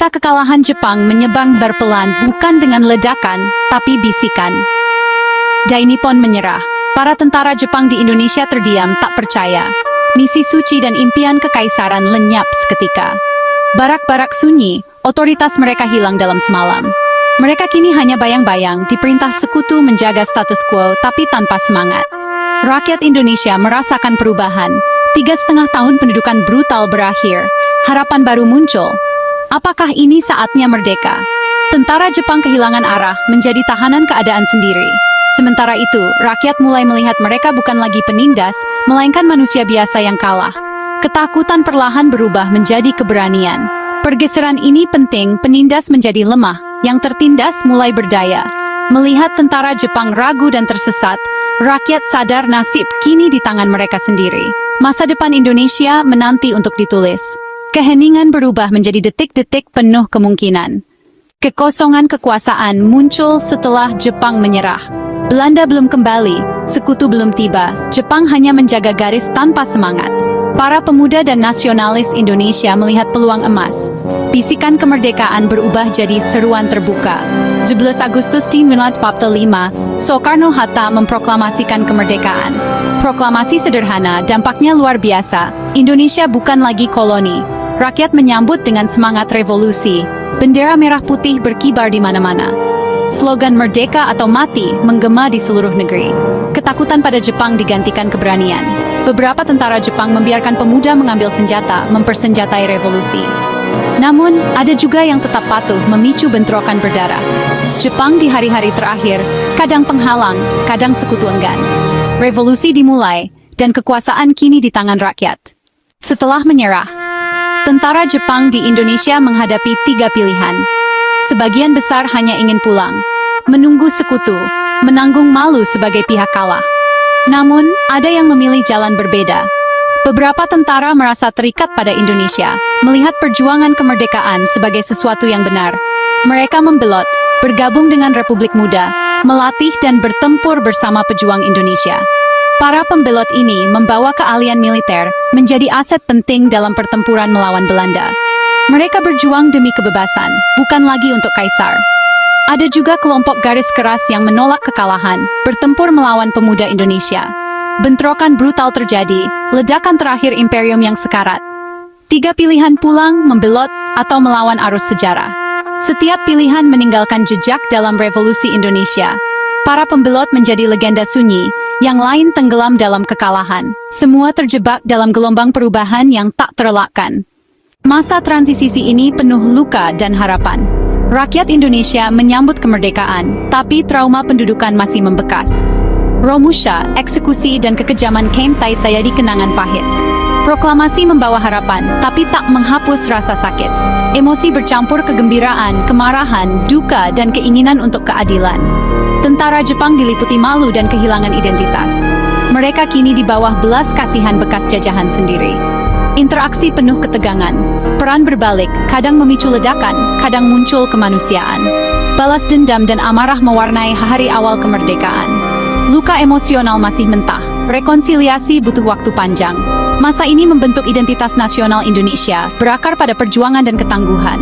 Berita kekalahan Jepang menyebar berpelan bukan dengan ledakan, tapi bisikan. Dai Nippon menyerah. Para tentara Jepang di Indonesia terdiam tak percaya. Misi suci dan impian kekaisaran lenyap seketika. Barak-barak sunyi, otoritas mereka hilang dalam semalam. Mereka kini hanya bayang-bayang, diperintah sekutu menjaga status quo tapi tanpa semangat. Rakyat Indonesia merasakan perubahan. 3,5 tahun pendudukan brutal berakhir. Harapan baru muncul. Apakah ini saatnya merdeka? Tentara Jepang kehilangan arah, menjadi tahanan keadaan sendiri. Sementara itu, rakyat mulai melihat mereka bukan lagi penindas, melainkan manusia biasa yang kalah. Ketakutan perlahan berubah menjadi keberanian. Pergeseran ini penting, penindas menjadi lemah, yang tertindas mulai berdaya. Melihat tentara Jepang ragu dan tersesat, rakyat sadar nasib kini di tangan mereka sendiri. Masa depan Indonesia menanti untuk ditulis. Keheningan berubah menjadi detik-detik penuh kemungkinan. Kekosongan kekuasaan muncul setelah Jepang menyerah. Belanda belum kembali, sekutu belum tiba, Jepang hanya menjaga garis tanpa semangat. Para pemuda dan nasionalis Indonesia melihat peluang emas. Bisikan kemerdekaan berubah jadi seruan terbuka. 11 Agustus 1945, Soekarno-Hatta memproklamasikan kemerdekaan. Proklamasi sederhana, dampaknya luar biasa. Indonesia bukan lagi koloni. Rakyat menyambut dengan semangat revolusi. Bendera merah putih berkibar di mana-mana. Slogan merdeka atau mati menggema di seluruh negeri. Ketakutan pada Jepang digantikan keberanian. Beberapa tentara Jepang membiarkan pemuda mengambil senjata, mempersenjatai revolusi. Namun, ada juga yang tetap patuh memicu bentrokan berdarah. Jepang di hari-hari terakhir, kadang penghalang, kadang sekutu enggan. Revolusi dimulai, dan kekuasaan kini di tangan rakyat. Setelah menyerah, tentara Jepang di Indonesia menghadapi 3 pilihan. Sebagian besar hanya ingin pulang, menunggu sekutu, menanggung malu sebagai pihak kalah. Namun, ada yang memilih jalan berbeda. Beberapa tentara merasa terikat pada Indonesia, melihat perjuangan kemerdekaan sebagai sesuatu yang benar. Mereka membelot, bergabung dengan Republik Muda, melatih dan bertempur bersama pejuang Indonesia. Para pembelot ini membawa keahlian militer, menjadi aset penting dalam pertempuran melawan Belanda. Mereka berjuang demi kebebasan, bukan lagi untuk kaisar. Ada juga kelompok garis keras yang menolak kekalahan, bertempur melawan pemuda Indonesia. Bentrokan brutal terjadi, ledakan terakhir imperium yang sekarat. 3 pilihan pulang, membelot, atau melawan arus sejarah. Setiap pilihan meninggalkan jejak dalam revolusi Indonesia. Para pembelot menjadi legenda sunyi, yang lain tenggelam dalam kekalahan. Semua terjebak dalam gelombang perubahan yang tak terelakkan. Masa transisi ini penuh luka dan harapan. Rakyat Indonesia menyambut kemerdekaan, tapi trauma pendudukan masih membekas. Romusha, eksekusi dan kekejaman Kem Tai-Tai jadi kenangan pahit. Proklamasi membawa harapan, tapi tak menghapus rasa sakit. Emosi bercampur kegembiraan, kemarahan, duka, dan keinginan untuk keadilan. Tentara Jepang diliputi malu dan kehilangan identitas. Mereka kini di bawah belas kasihan bekas jajahan sendiri. Interaksi penuh ketegangan. Peran berbalik, kadang memicu ledakan, kadang muncul kemanusiaan. Balas dendam dan amarah mewarnai hari awal kemerdekaan. Luka emosional masih mentah. Rekonsiliasi butuh waktu panjang. Masa ini membentuk identitas nasional Indonesia, berakar pada perjuangan dan ketangguhan.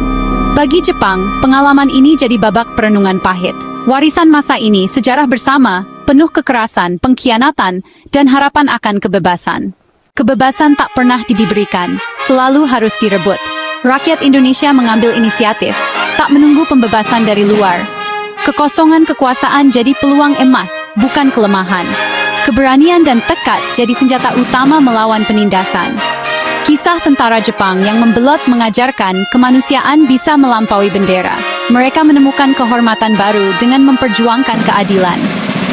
Bagi Jepang, pengalaman ini jadi babak perenungan pahit. Warisan masa ini, sejarah bersama, penuh kekerasan, pengkhianatan, dan harapan akan kebebasan. Kebebasan tak pernah diberikan, selalu harus direbut. Rakyat Indonesia mengambil inisiatif, tak menunggu pembebasan dari luar. Kekosongan kekuasaan jadi peluang emas, bukan kelemahan. Keberanian dan tekad jadi senjata utama melawan penindasan. Kisah tentara Jepang yang membelot mengajarkan kemanusiaan bisa melampaui bendera. Mereka menemukan kehormatan baru dengan memperjuangkan keadilan.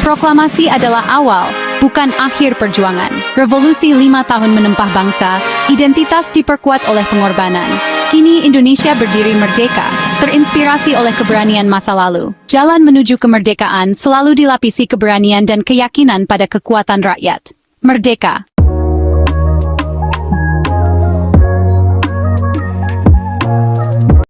Proklamasi adalah awal, bukan akhir perjuangan. Revolusi 5 tahun menempah bangsa, identitas diperkuat oleh pengorbanan. Kini Indonesia berdiri merdeka, terinspirasi oleh keberanian masa lalu. Jalan menuju kemerdekaan selalu dilapisi keberanian dan keyakinan pada kekuatan rakyat. Merdeka!